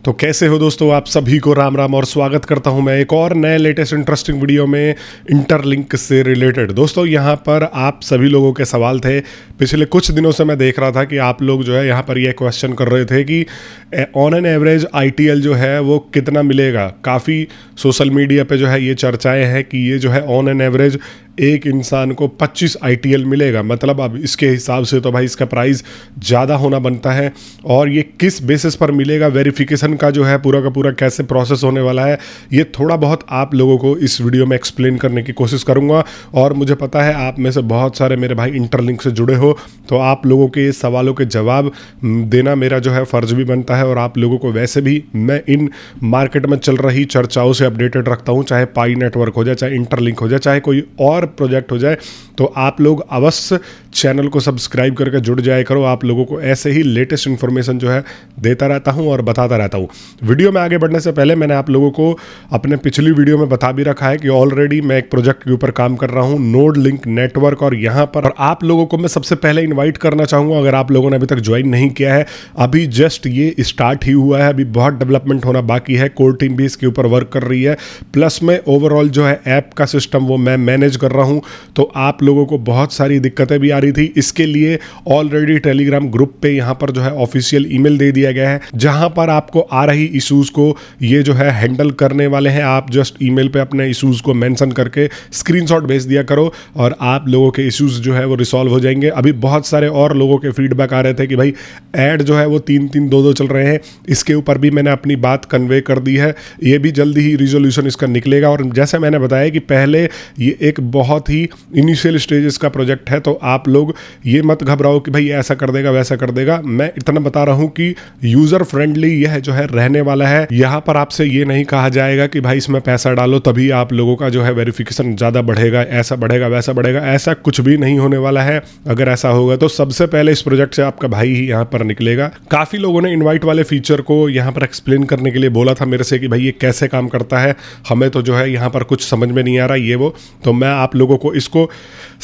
तो कैसे हो दोस्तों, आप सभी को राम राम और स्वागत करता हूं मैं एक और नए लेटेस्ट इंटरेस्टिंग वीडियो में इंटरलिंक से रिलेटेड। दोस्तों यहां पर आप सभी लोगों के सवाल थे, पिछले कुछ दिनों से मैं देख रहा था कि आप लोग जो है यहां पर ये क्वेश्चन कर रहे थे कि ऑन एन एवरेज ITL जो है वो कितना मिलेगा। काफ़ी सोशल मीडिया पे जो है ये चर्चाएं हैं कि ये जो है ऑन एन एवरेज एक इंसान को 25 ITL मिलेगा। मतलब अब इसके हिसाब से तो भाई इसका प्राइस ज़्यादा होना बनता है। और ये किस बेसिस पर मिलेगा, वेरिफिकेशन का जो है पूरा का पूरा कैसे प्रोसेस होने वाला है, ये थोड़ा बहुत आप लोगों को इस वीडियो में एक्सप्लेन करने की कोशिश करूंगा। और मुझे पता है आप में से बहुत सारे मेरे भाई इंटरलिंक से जुड़े हो, तो आप लोगों के सवालों के जवाब देना मेरा जो है फ़र्ज भी बनता है। और आप लोगों को वैसे भी मैं इन मार्केट में चल रही चर्चाओं से अपडेटेड रखता हूँ, चाहे पाई नेटवर्क हो जाए, चाहे इंटरलिंक हो जाए, चाहे कोई और प्रोजेक्ट हो जाए। तो आप लोग अवश्य चैनल को सब्सक्राइब करके जुड़ जाया करो। आप लोगों को ऐसे ही लेटेस्ट इन्फॉर्मेशन जो है देता रहता हूं और बताता रहता हूं। वीडियो में आगे बढ़ने से पहले मैंने आप लोगों को अपने पिछली वीडियो में बता भी रखा है कि ऑलरेडी मैं एक प्रोजेक्ट के ऊपर काम कर रहा हूं, नोड लिंक नेटवर्क। और यहां पर और आप लोगों को मैं सबसे पहले इन्वाइट करना चाहूंगा, अगर आप लोगों ने अभी तक ज्वाइन नहीं किया है, अभी जस्ट ये स्टार्ट ही हुआ है, अभी बहुत डेवलपमेंट होना बाकी है। कोर टीम भी इसके ऊपर वर्क कर रही है, प्लस में ओवरऑल जो है ऐप का सिस्टम वो मैं मैनेज कर रहा हूं। तो आप लोगों को बहुत सारी दिक्कतें भी आ रही थी, इसके लिए ऑलरेडी टेलीग्राम ग्रुप पे यहाँ पर जो है ऑफिशियल ईमेल दे दिया गया है, जहां पर आपको आ रही इश्यूज को ये जो है हैंडल करने वाले हैं। आप जस्ट ईमेल पे अपने इश्यूज को मेंशन करके स्क्रीनशॉट भेज दिया करो और आप लोगों के इश्यूज जो है वो रिसॉल्व हो जाएंगे। अभी बहुत सारे और लोगों के फीडबैक आ रहे थे कि भाई ऐड जो है वो 3-3 2-2 चल रहे हैं, इसके ऊपर भी मैंने अपनी बात कन्वे कर दी है। ये भी जल्दी ही रिजोल्यूशन इसका निकलेगा। और जैसे मैंने बताया कि पहले ये एक बहुत ही इनिशियल स्टेजेस का प्रोजेक्ट है, तो आप लोग ये मत घबराओ कि भाई ऐसा कर देगा वैसा कर देगा। मैं इतना बता रहा हूं कि यूजर फ्रेंडली यह जो है रहने वाला है। यहां पर आपसे ये नहीं कहा जाएगा कि भाई इसमें पैसा डालो तभी आप लोगों का जो है वेरिफिकेशन ज्यादा बढ़ेगा, ऐसा बढ़ेगा वैसा बढ़ेगा, ऐसा कुछ भी नहीं होने वाला है। अगर ऐसा होगा तो सबसे पहले इस प्रोजेक्ट से आपका भाई ही यहां पर निकलेगा। काफी लोगों ने इनवाइट वाले फीचर को यहां पर एक्सप्लेन करने के लिए बोला था मेरे से कि भाई ये कैसे काम करता है, हमें तो जो है यहां पर कुछ समझ में नहीं आ रहा ये वो। तो मैं आप लोगों को इसको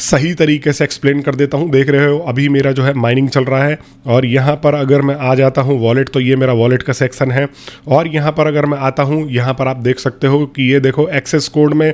सही तरीके से एक्सप्लेन कर देता हूं। देख रहे हो अभी मेरा जो है माइनिंग चल रहा है, और यहां पर अगर मैं आ जाता हूं वॉलेट, तो ये मेरा वॉलेट का सेक्शन है। और यहां पर अगर मैं आता हूं, यहां पर आप देख सकते हो कि ये देखो एक्सेस कोड में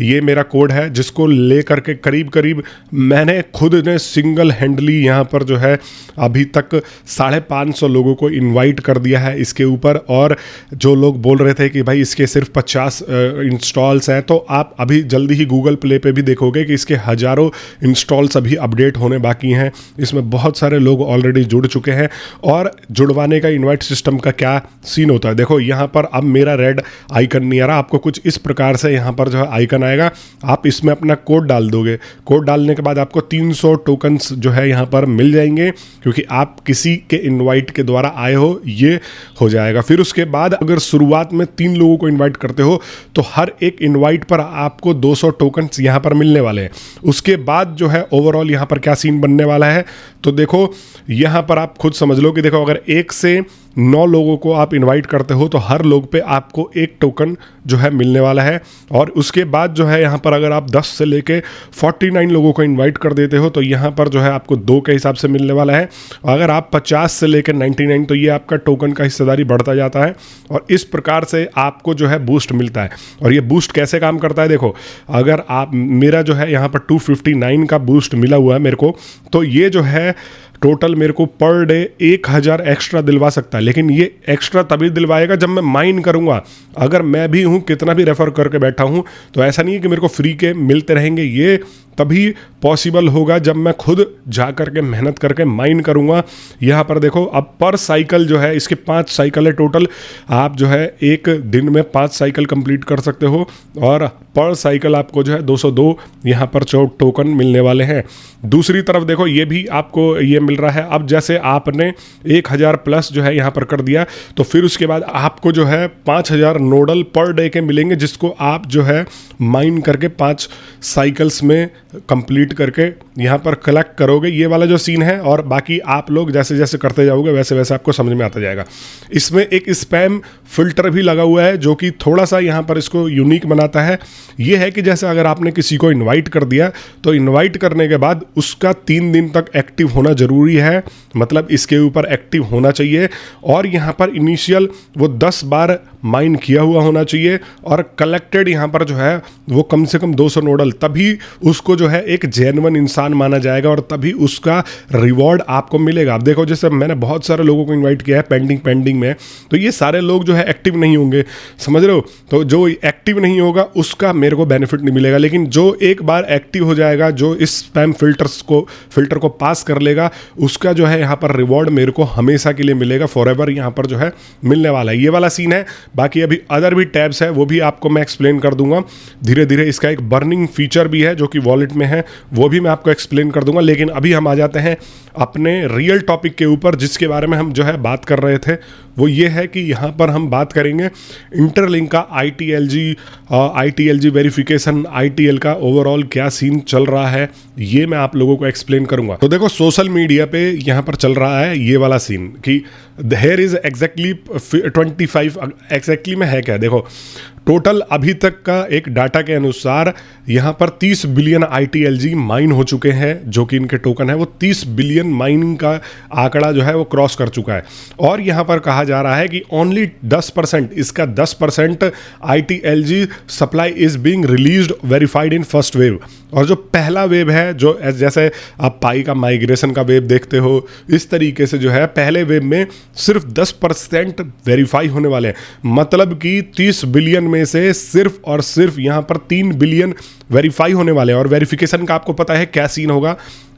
ये मेरा कोड है, जिसको लेकर के करीब करीब मैंने खुद ने सिंगल हैंडली यहां पर जो है अभी तक 550 लोगों को इन्वाइट कर दिया है इसके ऊपर। और जो लोग बोल रहे थे कि भाई इसके सिर्फ 50 इंस्टॉल्स हैं, तो आप अभी जल्दी ही गूगल प्ले पे भी देखोगे कि इसके हजारों इंस्टॉल्स अभी अपडेट होने बाकी हैं। इसमें बहुत सारे लोग ऑलरेडी जुड़ चुके हैं। और जुड़वाने का इनवाइट सिस्टम का क्या सीन होता है, देखो यहाँ पर अब मेरा रेड आइकन नहीं आ रहा, आपको कुछ इस प्रकार से यहाँ पर जो है आइकन आएगा। आप इसमें अपना कोड डाल दोगे, कोड डालने के बाद आपको 300 टोकन्स जो है यहाँ पर मिल जाएंगे, क्योंकि आप किसी के इनवाइट के द्वारा आए हो, ये हो जाएगा। फिर उसके बाद अगर शुरुआत में 3 लोगों को इन्वाइट करते हो तो हर एक इन्वाइट पर आपको 200 टोकन्स यहाँ पर मिलने वाले हैं। उसके बाद जो है ओवरऑल यहाँ पर क्या सीन बनने वाला है, तो देखो यहाँ पर आप खुद समझ लो कि देखो अगर 1 से 9 लोगों को आप इनवाइट करते हो तो हर लोग पे आपको 1 टोकन जो है मिलने वाला है। और उसके बाद जो है यहाँ पर अगर आप 10 से लेके 49 लोगों को इनवाइट कर देते हो तो यहाँ पर जो है आपको 2 के हिसाब से मिलने वाला है। अगर आप 50 से लेकर 99 तो ये आपका टोकन का हिस्सेदारी बढ़ता जाता है। और इस प्रकार से आपको जो है बूस्ट मिलता है। और ये बूस्ट कैसे काम करता है, देखो अगर आप मेरा जो है यहाँ पर 259 का बूस्ट मिला हुआ है मेरे को, तो ये जो है टोटल मेरे को पर डे 1000 एक्स्ट्रा दिलवा सकता है। लेकिन ये एक्स्ट्रा तभी दिलवाएगा जब मैं माइन करूंगा। अगर मैं भी हूं कितना भी रेफर करके बैठा हूं, तो ऐसा नहीं है कि मेरे को फ्री के मिलते रहेंगे। ये तभी पॉसिबल होगा जब मैं खुद जा करके मेहनत करके माइन करूंगा। यहाँ पर देखो अब पर साइकिल जो है, इसके 5 साइकिल है टोटल। आप जो है एक दिन में 5 साइकिल कंप्लीट कर सकते हो, और पर साइकिल आपको जो है 202 यहाँ पर टोकन मिलने वाले हैं। दूसरी तरफ देखो ये भी आपको ये मिल रहा है। अब जैसे आपने 1000 प्लस जो है यहाँ पर कर दिया, तो फिर उसके बाद आपको जो है 5000 नोडल पर डे के मिलेंगे, जिसको आप जो है माइन करके 5 साइकिल्स में कंप्लीट करके यहाँ पर कलेक्ट करोगे। ये वाला जो सीन है, और बाकी आप लोग जैसे जैसे करते जाओगे वैसे वैसे आपको समझ में आता जाएगा। इसमें एक स्पैम फिल्टर भी लगा हुआ है, जो कि थोड़ा सा यहाँ पर इसको यूनिक बनाता है। ये है कि जैसे अगर आपने किसी को इनवाइट कर दिया तो इनवाइट करने के बाद उसका 3 दिन तक एक्टिव होना ज़रूरी है, मतलब इसके ऊपर एक्टिव होना चाहिए। और यहाँ पर इनिशियल वो 10 बार माइन किया हुआ होना चाहिए और कलेक्टेड यहाँ पर जो है वो कम से कम 200 नोडल, तभी उसको जो है एक जेन्युइन इंसान माना जाएगा और तभी उसका रिवॉर्ड आपको मिलेगा। आप देखो जैसे मैंने बहुत सारे लोगों को इनवाइट किया है पेंडिंग में, तो ये सारे लोग जो है एक्टिव नहीं होंगे, समझ रहे हो। तो जो एक्टिव नहीं होगा उसका मेरे को बेनिफिट नहीं मिलेगा, लेकिन जो एक बार एक्टिव हो जाएगा, जो इस स्पैम फिल्टर को पास कर लेगा, उसका जो है यहाँ पर रिवॉर्ड मेरे को हमेशा के लिए मिलेगा, फॉरएवर यहाँ पर जो है मिलने वाला है। ये वाला सीन है। बाकी अभी अदर भी टैब्स है, वो भी आपको मैं एक्सप्लेन कर दूंगा धीरे धीरे। इसका एक बर्निंग फीचर भी है जो कि वॉलेट में है, वो भी मैं आपको एक्सप्लेन कर दूंगा। लेकिन अभी हम आ जाते हैं अपने रियल टॉपिक के ऊपर, जिसके बारे में हम जो है बात कर रहे थे। वो ये है कि यहाँ पर हम बात करेंगे इंटरलिंक का ITLG वेरिफिकेशन, ITL का ओवरऑल क्या सीन चल रहा है, ये मैं आप लोगों को एक्सप्लेन करूंगा। तो देखो सोशल मीडिया पे यहाँ पर चल रहा है ये वाला सीन कि हेयर इज एग्जैक्टली 25 एग्जैक्टली में है क्या। देखो टोटल अभी तक का एक डाटा के अनुसार यहाँ पर 30 बिलियन ITLG माइन हो चुके हैं, जो कि इनके टोकन है वो 30 बिलियन माइनिंग का आंकड़ा जो है वो क्रॉस कर चुका है। और यहाँ पर कहा जा रहा है कि ओनली 10%, इसका 10% ITLG supply is being released verified in first wave. और जो पहला वेव है, जो जैसे आप पाई का माइग्रेशन का वेव देखते हो, इस तरीके से जो है पहले वेव में सिर्फ 10% वेरीफाई होने वाले हैं। मतलब कि 30 बिलियन में से सिर्फ और सिर्फ यहाँ पर 3 बिलियन वेरीफाई होने वाले हैं। और वेरिफिकेशन का आपको पता है क्या सीन होगा।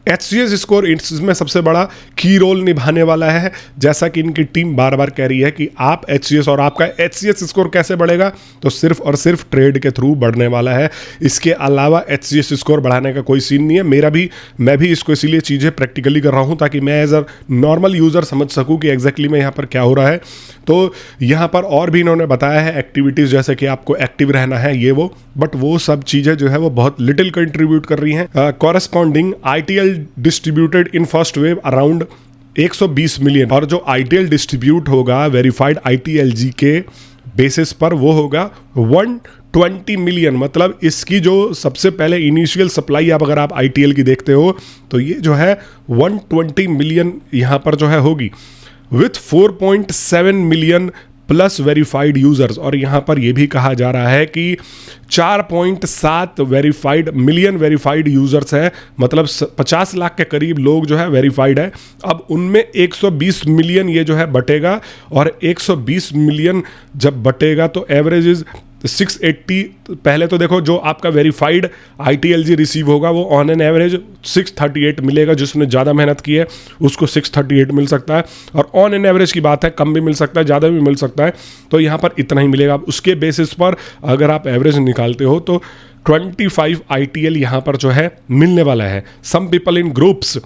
HCS स्कोर इसमें सबसे बड़ा की रोल निभाने वाला है, जैसा कि इनकी टीम बार बार कह रही है कि आप HCS और आपका HCS स्कोर कैसे बढ़ेगा, तो सिर्फ और सिर्फ ट्रेड के थ्रू बढ़ने वाला है। इसके अलावा HCS स्कोर बढ़ाने का कोई सीन नहीं है। मैं भी इसको इसीलिए चीज़ें प्रैक्टिकली कर रहा हूँ ताकि मैं एज अ नॉर्मल यूज़र समझ सकूँ कि एग्जैक्टली में यहाँ पर क्या हो रहा है। तो यहाँ पर और भी इन्होंने बताया है एक्टिविटीज़, जैसे कि आपको एक्टिव रहना है ये वो, बट वो सब चीज़ें जो है वो बहुत लिटिल कंट्रीब्यूट कर रही हैं। Corresponding ITL distributed in first wave around 120 million, और जो ITL डिस्ट्रीब्यूट होगा वेरीफाइड ITLG के बेसिस पर वो होगा 120 मिलियन। मतलब इसकी जो सबसे पहले इनिशियल सप्लाई आप अगर आप ITL की देखते हो तो ये जो है 120 मिलियन यहाँ पर जो है होगी, with 4.7 million plus verified users. और यहाँ पर यह भी कहा जा रहा है कि 4.7 मिलियन वेरीफाइड यूजर्स है, मतलब 50 लाख के करीब लोग जो है वेरीफाइड है। अब उनमें 120 मिलियन ये जो है बटेगा, और 120 मिलियन जब बटेगा तो एवरेज इज 680। पहले तो देखो जो आपका वेरीफाइड ITLG रिसीव होगा वो ऑन एन एवरेज 638 मिलेगा, जिसने ज़्यादा मेहनत की है उसको 638 मिल सकता है, और ऑन एन एवरेज की बात है, कम भी मिल सकता है ज़्यादा भी मिल सकता है, तो यहाँ पर इतना ही मिलेगा। उसके बेसिस पर अगर आप एवरेज निकालते हो तो 25 ITL यहाँ पर जो है मिलने वाला है। सम पीपल इन ग्रुप्स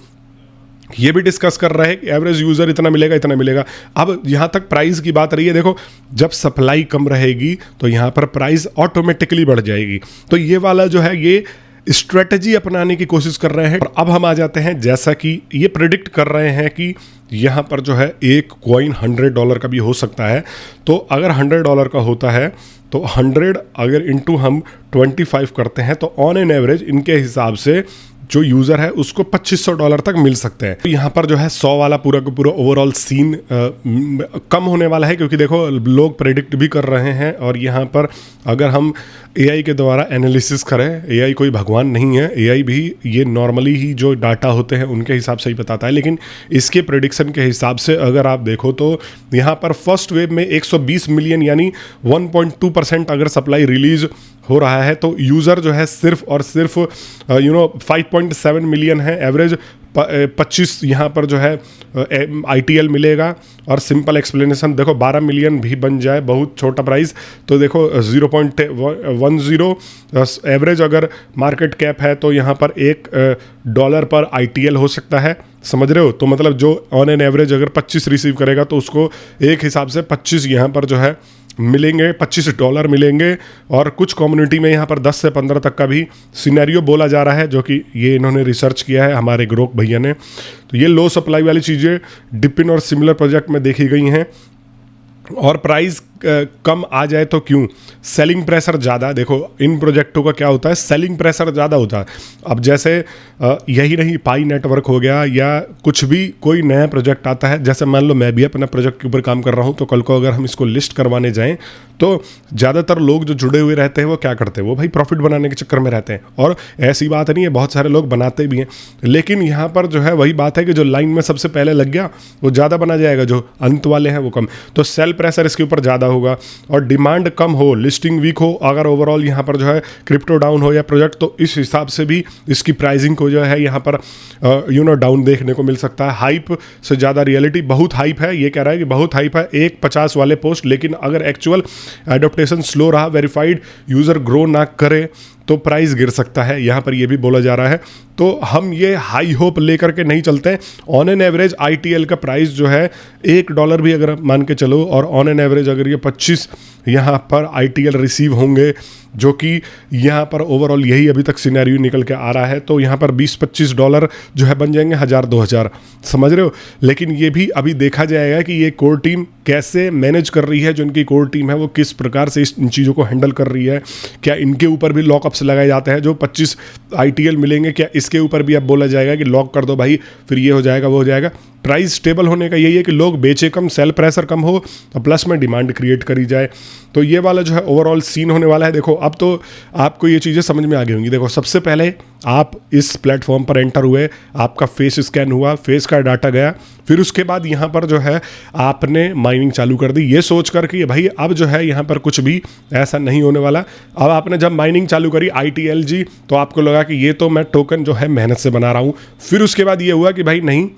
ये भी डिस्कस कर रहे हैं कि एवरेज यूजर इतना मिलेगा। अब यहाँ तक प्राइस की बात रही है, देखो जब सप्लाई कम रहेगी तो यहाँ पर प्राइस ऑटोमेटिकली बढ़ जाएगी। तो ये वाला जो है ये स्ट्रेटजी अपनाने की कोशिश कर रहे हैं। और अब हम आ जाते हैं, जैसा कि ये प्रिडिक्ट कर रहे हैं कि यहाँ पर जो है एक कॉइन $100 का भी हो सकता है। तो अगर $100 का होता है तो 100 अगर इंटू हम 25 करते हैं तो ऑन एन एवरेज इनके हिसाब से जो यूज़र है उसको $2500 तक मिल सकते हैं। तो यहाँ पर जो है 100 वाला पूरा का पूरा ओवरऑल सीन कम होने वाला है, क्योंकि देखो लोग प्रेडिक्ट भी कर रहे हैं। और यहाँ पर अगर हम AI के द्वारा एनालिसिस करें, AI कोई भगवान नहीं है, AI भी ये नॉर्मली ही जो डाटा होते हैं उनके हिसाब से ही बताता है। लेकिन इसके प्रेडिक्शन के हिसाब से अगर आप देखो तो यहाँ पर फर्स्ट वेव में 120 मिलियन यानी 1.2% अगर सप्लाई रिलीज हो रहा है, तो यूज़र जो है सिर्फ और सिर्फ 5.7 मिलियन है एवरेज। 25 यहाँ पर जो है ITL मिलेगा। और सिंपल एक्सप्लेनेशन देखो 12 मिलियन भी बन जाए बहुत छोटा प्राइस, तो देखो 0.10 एवरेज अगर मार्केट कैप है तो यहाँ पर $1 पर ITL हो सकता है, समझ रहे हो। तो मतलब जो ऑन एन एवरेज अगर 25 रिसीव करेगा तो उसको एक हिसाब से 25 यहाँ पर जो है मिलेंगे, $25 मिलेंगे। और कुछ कम्युनिटी में यहाँ पर 10 से 15 तक का भी सिनेरियो बोला जा रहा है, जो कि ये इन्होंने रिसर्च किया है हमारे ग्रोक भैया ने। तो ये लो सप्लाई वाली चीज़ें डिपिन और सिमिलर प्रोजेक्ट में देखी गई हैं। और प्राइस कम आ जाए तो क्यों, सेलिंग प्रेशर ज़्यादा, देखो इन प्रोजेक्टों का क्या होता है, सेलिंग प्रेशर ज़्यादा होता है। अब जैसे यही नहीं, पाई नेटवर्क हो गया या कुछ भी कोई नया प्रोजेक्ट आता है, जैसे मान लो मैं भी अपना प्रोजेक्ट के ऊपर काम कर रहा हूँ, तो कल को अगर हम इसको लिस्ट करवाने जाएं तो ज़्यादातर लोग जो जुड़े हुए रहते हैं वो क्या करते हैं, वो भाई प्रॉफिट बनाने के चक्कर में रहते हैं। और ऐसी बात नहीं है, बहुत सारे लोग बनाते भी हैं, लेकिन यहाँ पर जो है वही बात है कि जो लाइन में सबसे पहले लग गया वो ज़्यादा बना जाएगा, जो अंत वाले हैं वो कम। तो सेल प्रेशर इसके ऊपर ज़्यादा होगा और डिमांड कम हो, लिस्टिंग वीक हो, अगर ओवरऑल यहाँ पर जो है क्रिप्टो डाउन हो या प्रोजेक्ट, तो इस हिसाब से भी इसकी प्राइसिंग को जो है यहाँ पर डाउन देखने को मिल सकता है। हाइप से ज़्यादा रियलिटी, बहुत हाइप है, ये कह रहा है कि बहुत हाइप है 1.50 वाले पोस्ट, लेकिन अगर एक्चुअल एडोप्टेशन स्लो रहा, वेरीफाइड यूज़र ग्रो ना करे तो प्राइस गिर सकता है, यहाँ पर ये भी बोला जा रहा है। तो हम ये हाई होप लेकर के नहीं चलते हैं। ऑन एन एवरेज ITL का प्राइस जो है $1 भी अगर मान के चलो, और ऑन एन एवरेज अगर ये 25 यहाँ पर ITL रिसीव होंगे, जो कि यहाँ पर ओवरऑल यही अभी तक सिनेरियो निकल के आ रहा है, तो यहाँ पर $20-25 जो है बन जाएंगे 1000-2000, समझ रहे हो। लेकिन ये भी अभी देखा जाएगा कि ये कोर टीम कैसे मैनेज कर रही है, जो इनकी कोर टीम है वो किस प्रकार से इन चीज़ों को हैंडल कर रही है। क्या इनके ऊपर भी लॉकअप्स लगाए जाते हैं, जो 25 ITL मिलेंगे, क्या इसके ऊपर भी अब बोला जाएगा कि लॉक कर दो भाई, फिर ये हो जाएगा वो हो जाएगा। प्राइस स्टेबल होने का यही है कि लोग बेचे कम, सेल प्रेशर कम हो, प्लस में डिमांड क्रिएट करी जाए। तो ये वाला जो है ओवरऑल सीन होने वाला है। देखो अब तो आपको ये चीज़ें समझ में आ गई होंगी। देखो सबसे पहले आप इस प्लेटफॉर्म पर एंटर हुए, आपका फेस स्कैन हुआ, फेस का डाटा गया, फिर उसके बाद यहाँ पर जो है आपने माइनिंग चालू कर दी, ये सोच कर कि भाई अब जो है यहाँ पर कुछ भी ऐसा नहीं होने वाला। अब आपने जब माइनिंग चालू करी ITLG, तो आपको लगा कि ये तो मैं टोकन जो है मेहनत से बना रहा हूँ। फिर उसके बाद ये हुआ कि भाई नहीं,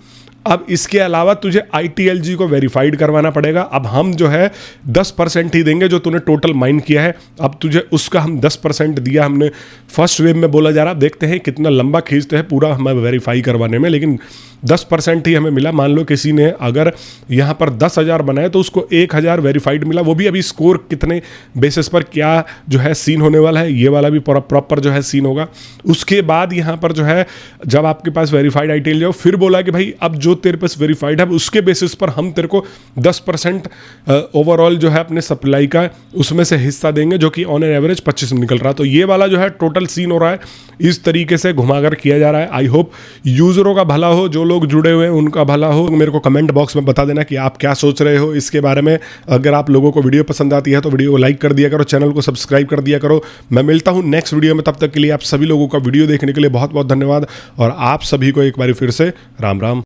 अब इसके अलावा तुझे ITLG को वेरीफाइड करवाना पड़ेगा। अब हम जो है 10% ही देंगे जो तूने टोटल माइन किया है, अब तुझे उसका हम 10% दिया हमने। फर्स्ट वेव में बोला जा रहा, अब देखते हैं कितना लंबा खींचते हैं पूरा हमें वेरीफाई करवाने में, लेकिन 10% ही हमें मिला। मान लो किसी ने अगर यहाँ पर 10,000 बनाए तो उसको 1,000 वेरीफाइड मिला, वो भी अभी स्कोर कितने बेसिस पर क्या जो है सीन होने वाला है, ये वाला भी प्रॉपर जो है सीन होगा। उसके बाद यहाँ पर जो है जब आपके पास वेरीफाइड ITL जाओ, फिर बोला कि भाई अब जो तेरे पास वेरीफाइड है उसके बेसिस पर हम तेरे को 10% ओवरऑल जो है अपने सप्लाई का उसमें से हिस्सा देंगे, जो कि ऑन एन एवरेज 25 निकल रहा है। तो ये वाला जो है टोटल सीन हो रहा है, इस तरीके से घुमाकर किया जा रहा है। आई होप यूजरों का भला हो, जो लोग जुड़े हुए हैं उनका भला हो। मेरे को कमेंट बॉक्स में बता देना कि आप क्या सोच रहे हो इसके बारे में। अगर आप लोगों को वीडियो पसंद आती है तो वीडियो को लाइक कर दिया करो, चैनल को सब्सक्राइब कर दिया करो। मैं मिलता हूं नेक्स्ट वीडियो में, तब तक के लिए आप सभी लोगों का वीडियो देखने के लिए बहुत बहुत धन्यवाद, और आप सभी को एक बार फिर से राम राम।